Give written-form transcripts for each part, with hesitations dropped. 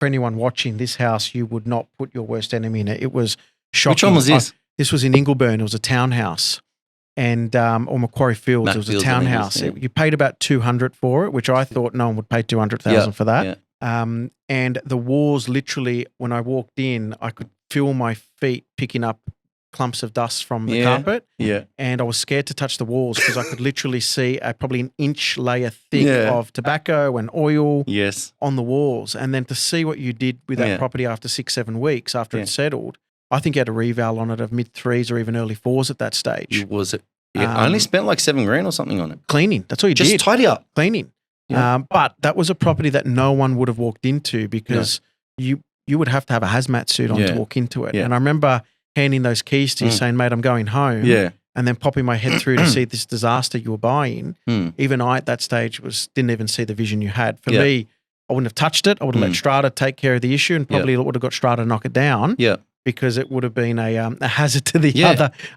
for anyone watching, this house, you would not put your worst enemy in it. It was shocking. Which one was this? This was in Ingleburn. It was a townhouse. And or Macquarie Fields, it was a townhouse. You paid about 200 for it, which I thought no one would pay 200,000 for that. Yeah. And the walls, literally, when I walked in, I could feel my feet picking up clumps of dust from the carpet. Yeah. And I was scared to touch the walls because I could literally see probably an inch layer thick of tobacco and oil on the walls. And then to see what you did with that property after 6-7 weeks after it settled, I think you had a reval on it of mid-3s or even early 4s at that stage. Was it? Yeah, I only spent like $7,000 or something on it. Cleaning. That's all you did. Just tidy up. Cleaning. Yeah. But that was a property that no one would have walked into because you would have to have a hazmat suit on to walk into it. Yeah. And I remember handing those keys to you saying, mate, I'm going home. Yeah. And then popping my head through to see this disaster you were buying. Even I at that stage didn't even see the vision you had. For me, I wouldn't have touched it. I would have let Strata take care of the issue and probably would have got Strata to knock it down. Yeah. Because it would have been a hazard to the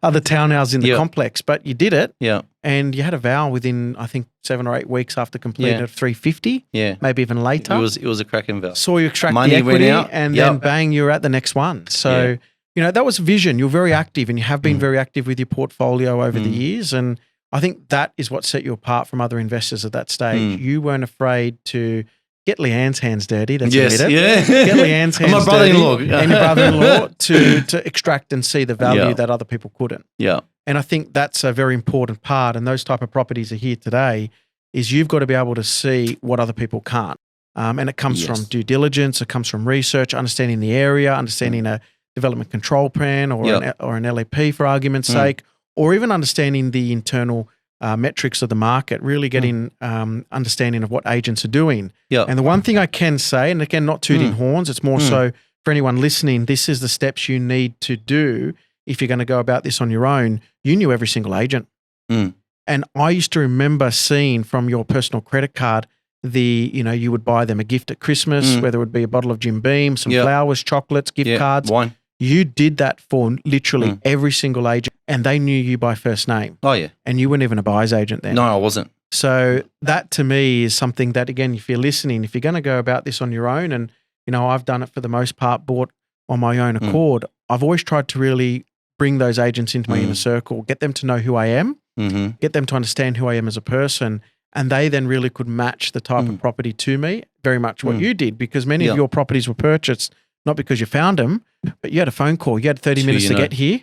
other townhouses in the complex. But you did it. Yeah. And you had a vow within, I think, 7 or 8 weeks after completing of 350. Yeah. Maybe even later. It was a cracking vow. Saw you extract the equity and then bang, you're at the next one. So, that was vision. You're very active and you have been very active with your portfolio over the years. And I think that is what set you apart from other investors at that stage. You weren't afraid to get Leanne's hands dirty. That's Get Leanne's hands my brother-in-law. dirty and your brother-in-law to extract and see the value that other people couldn't. Yeah. And I think that's a very important part. And those type of properties are here today is you've got to be able to see what other people can't. And it comes from due diligence. It comes from research, understanding the area, understanding a development control plan or an LAP for argument's sake, or even understanding the internal metrics of the market, really getting understanding of what agents are doing. Yep. And the one thing I can say, and again, not tooting horns, it's more so for anyone listening, this is the steps you need to do if you're going to go about this on your own. You knew every single agent. And I used to remember seeing from your personal credit card, you would buy them a gift at Christmas, whether it would be a bottle of Jim Beam, some flowers, chocolates, gift cards. Wine. You did that for literally every single agent and they knew you by first name. Oh, yeah. And you weren't even a buyer's agent then. No, I wasn't. So that to me is something that, again, if you're listening, if you're going to go about this on your own, and, I've done it for the most part, bought on my own accord, I've always tried to really bring those agents into my inner circle, get them to know who I am, get them to understand who I am as a person, and they then really could match the type of property to me, very much what you did, because many of your properties were purchased not because you found them, but you had a phone call. You had 30 minutes to get here.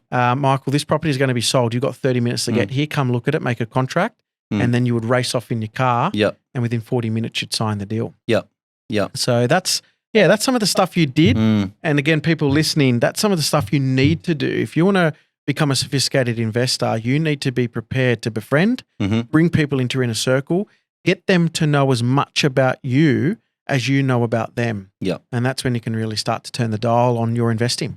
Michael, this property is going to be sold. You've got 30 minutes to get here. Come look at it, make a contract, and then you would race off in your car, and within 40 minutes you'd sign the deal. So that's some of the stuff you did. And again, people listening, that's some of the stuff you need to do. If you want to become a sophisticated investor, you need to be prepared to befriend, bring people into your inner circle, get them to know as much about you as you know about them. And that's when you can really start to turn the dial on your investing.